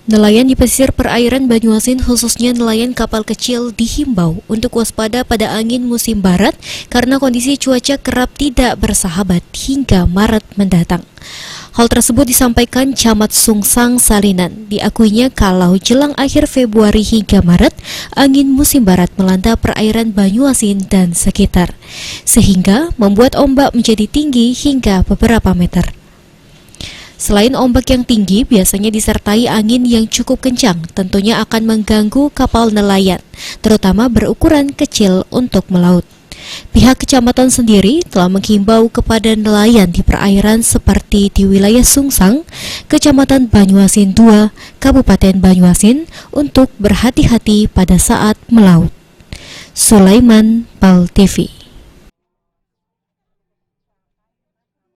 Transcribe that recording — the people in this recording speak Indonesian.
Nelayan di pesisir perairan Banyuasin, khususnya nelayan kapal kecil, dihimbau untuk waspada pada angin musim barat karena kondisi cuaca kerap tidak bersahabat hingga Maret mendatang. Hal tersebut disampaikan Camat Sungsang Salinan. Diakuinya kalau jelang akhir Februari hingga Maret, angin musim barat melanda perairan Banyuasin dan sekitar, sehingga membuat ombak menjadi tinggi hingga beberapa meter. Selain ombak yang tinggi, biasanya disertai angin yang cukup kencang, tentunya akan mengganggu kapal nelayan, terutama berukuran kecil untuk melaut. Pihak kecamatan sendiri telah menghimbau kepada nelayan di perairan seperti di wilayah Sungsang, Kecamatan Banyuasin II, Kabupaten Banyuasin untuk berhati-hati pada saat melaut. Sulaiman, PAL TV.